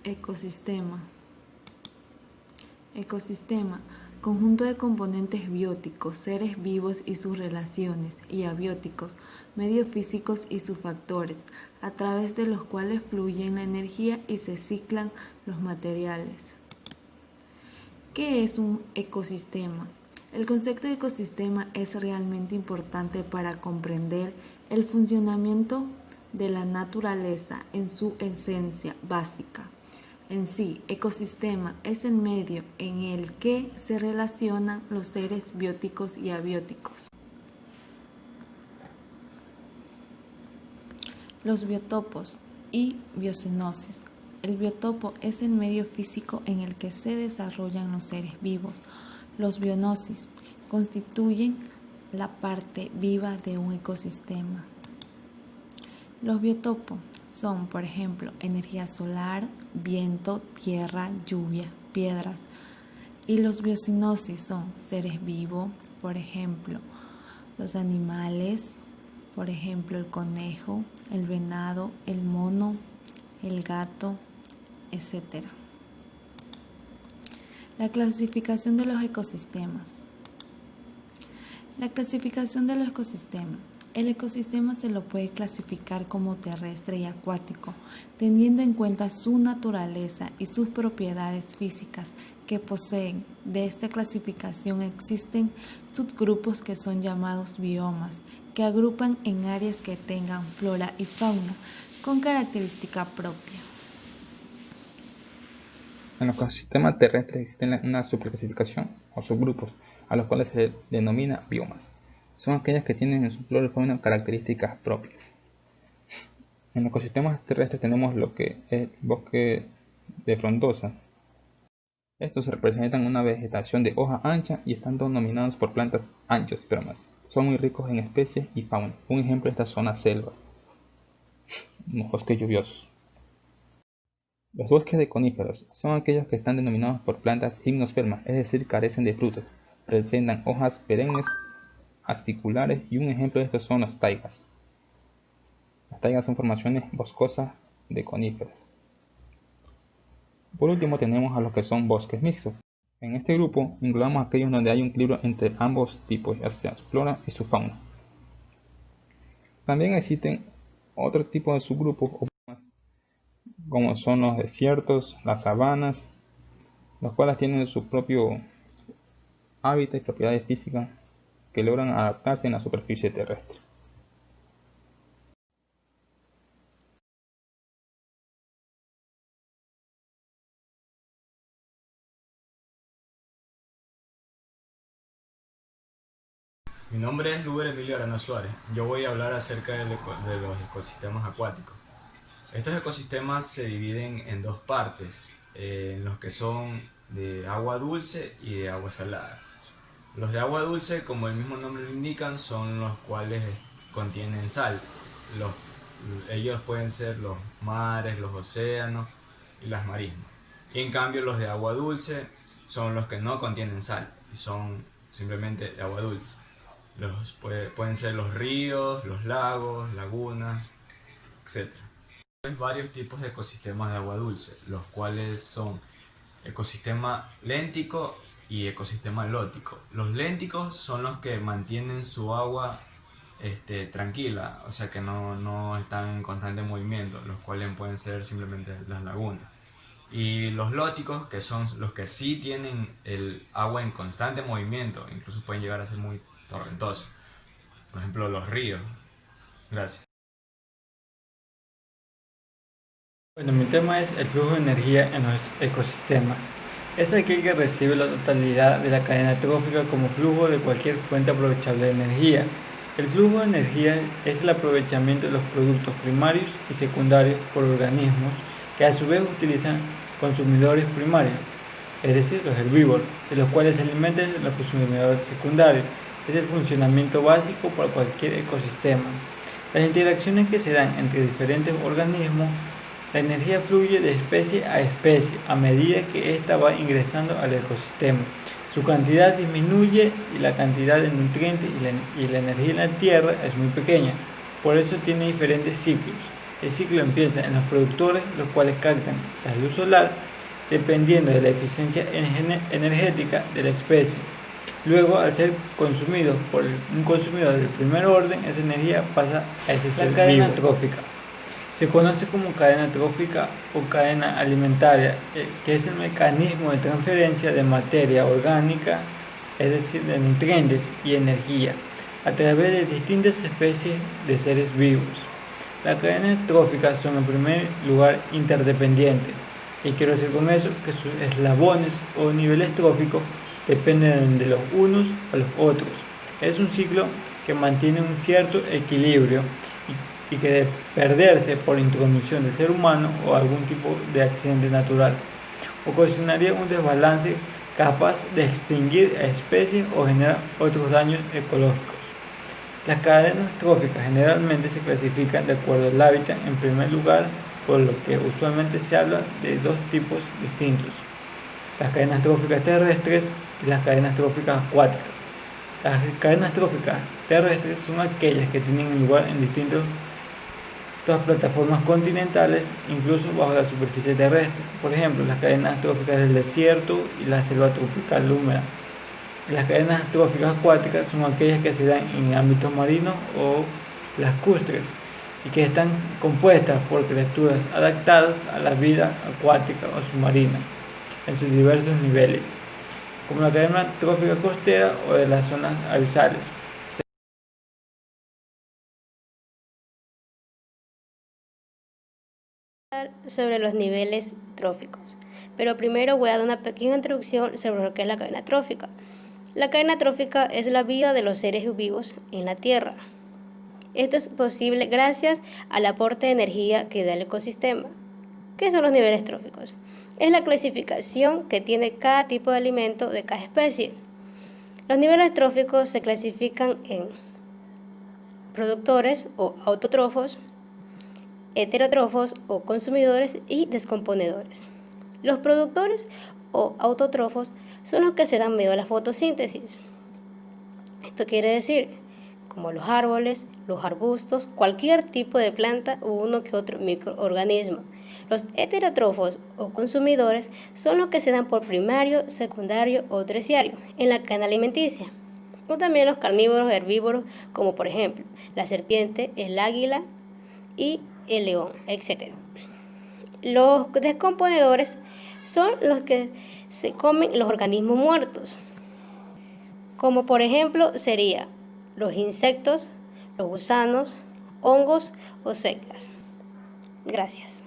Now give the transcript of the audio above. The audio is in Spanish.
Ecosistema. Ecosistema. Conjunto de componentes bióticos, seres vivos y sus relaciones, y abióticos, medios físicos y sus factores, a través de los cuales fluyen la energía y se ciclan los materiales. ¿Qué es un ecosistema? El concepto de ecosistema es realmente importante para comprender el funcionamiento de la naturaleza en su esencia básica. En sí, ecosistema es el medio en el que se relacionan los seres bióticos y abióticos. Los biotopos y biocenosis. El biotopo es el medio físico en el que se desarrollan los seres vivos. Los bionosis constituyen la parte viva de un ecosistema. Los biotopos son, por ejemplo, energía solar, viento, tierra, lluvia, piedras. Y los biocenosis son seres vivos, por ejemplo, los animales, por ejemplo, el conejo, el venado, el mono, el gato, etc. La clasificación de los ecosistemas. La clasificación de los ecosistemas. El ecosistema se lo puede clasificar como terrestre y acuático, teniendo en cuenta su naturaleza y sus propiedades físicas que poseen. De esta clasificación existen subgrupos que son llamados biomas, que agrupan en áreas que tengan flora y fauna con característica propia. En los ecosistemas terrestres existen una subclasificación o subgrupos, a los cuales se denomina biomas. Son aquellas que tienen en su flora y fauna características propias. En los ecosistemas terrestres tenemos lo que es el bosque de frondosa. Estos representan una vegetación de hoja ancha y están dominados por plantas angiospermas. Son muy ricos en especies y fauna. Un ejemplo de estas son las selvas, bosques lluviosos. Los bosques de coníferas son aquellos que están denominados por plantas gimnospermas, es decir, carecen de frutos. Presentan hojas perennes aciculares y un ejemplo de estos son las taigas. Las taigas son formaciones boscosas de coníferas. Por último tenemos a los que son bosques mixtos. En este grupo englobamos aquellos donde hay un equilibrio entre ambos tipos, ya sea su flora y su fauna. También existen otro tipo de subgrupos como son los desiertos, las sabanas, los cuales tienen su propio hábitat y propiedades físicas que logran adaptarse en la superficie terrestre. Mi nombre es Luber Emilio Arana Suárez. Yo voy a hablar acerca de los ecosistemas acuáticos. Estos ecosistemas se dividen en dos partes, en los que son de agua dulce y de agua salada. Los de agua dulce, como el mismo nombre lo indican, son los cuales contienen sal. Ellos pueden ser los mares, los océanos y las marismas. Y en cambio los de agua dulce son los que no contienen sal y son simplemente de agua dulce. Pueden ser los ríos, los lagos, lagunas, etc. Hay varios tipos de ecosistemas de agua dulce, los cuales son ecosistema léntico y ecosistema lótico. Los lénticos son los que mantienen su agua tranquila, o sea que no están en constante movimiento, los cuales pueden ser simplemente las lagunas. Y los lóticos, que son los que sí tienen el agua en constante movimiento, incluso pueden llegar a ser muy torrentosos. Por ejemplo, los ríos. Gracias. Bueno, mi tema es el flujo de energía en los ecosistemas. Es aquel que recibe la totalidad de la cadena trófica como flujo de cualquier fuente aprovechable de energía. El flujo de energía es el aprovechamiento de los productos primarios y secundarios por organismos que a su vez utilizan consumidores primarios, es decir, los herbívoros, de los cuales se alimentan los consumidores secundarios. Es el funcionamiento básico para cualquier ecosistema. Las interacciones que se dan entre diferentes organismos. La energía fluye de especie a especie a medida que ésta va ingresando al ecosistema. Su cantidad disminuye y la cantidad de nutrientes y la energía en la tierra es muy pequeña. Por eso tiene diferentes ciclos. El ciclo empieza en los productores, los cuales captan la luz solar dependiendo de la eficiencia energética de la especie. Luego, al ser consumido por un consumidor del primer orden, esa energía pasa a ese ser vivo. La cadena trófica se conoce como cadena trófica o cadena alimentaria, que es el mecanismo de transferencia de materia orgánica, es decir, de nutrientes y energía, a través de distintas especies de seres vivos. Las cadenas tróficas son en primer lugar interdependientes. ¿Qué quiero decir con eso? Que sus eslabones o niveles tróficos dependen de los unos a los otros. Es un ciclo que mantiene un cierto equilibrio y que de perderse por intromisión del ser humano o algún tipo de accidente natural, ocasionaría un desbalance capaz de extinguir a especies o generar otros daños ecológicos. Las cadenas tróficas generalmente se clasifican de acuerdo al hábitat en primer lugar, por lo que usualmente se habla de dos tipos distintos: las cadenas tróficas terrestres y las cadenas tróficas acuáticas. Las cadenas tróficas terrestres son aquellas que tienen lugar en distintas plataformas continentales, incluso bajo la superficie terrestre. Por ejemplo, las cadenas tróficas del desierto y la selva tropical húmeda. Las cadenas tróficas acuáticas son aquellas que se dan en ámbitos marinos o lacustres y que están compuestas por criaturas adaptadas a la vida acuática o submarina en sus diversos niveles, como la cadena trófica costera o de las zonas abisales. Sobre los niveles tróficos, pero primero voy a dar una pequeña introducción sobre lo que es la cadena trófica. La cadena trófica es la vida de los seres vivos en la Tierra. Esto es posible gracias al aporte de energía que da el ecosistema. ¿Qué son los niveles tróficos? Es la clasificación que tiene cada tipo de alimento de cada especie. Los niveles tróficos se clasifican en productores o autótrofos, heterótrofos o consumidores y descomponedores. Los productores o autótrofos son los que se dan medio a la fotosíntesis. Esto quiere decir, como los árboles, los arbustos, cualquier tipo de planta u uno que otro microorganismo. Los heterótrofos o consumidores son los que se dan por primario, secundario o terciario en la cadena alimenticia. O también los carnívoros herbívoros, como por ejemplo la serpiente, el águila y el león, etc. Los descomponedores son los que se comen los organismos muertos, como por ejemplo serían los insectos, los gusanos, hongos o setas. Gracias.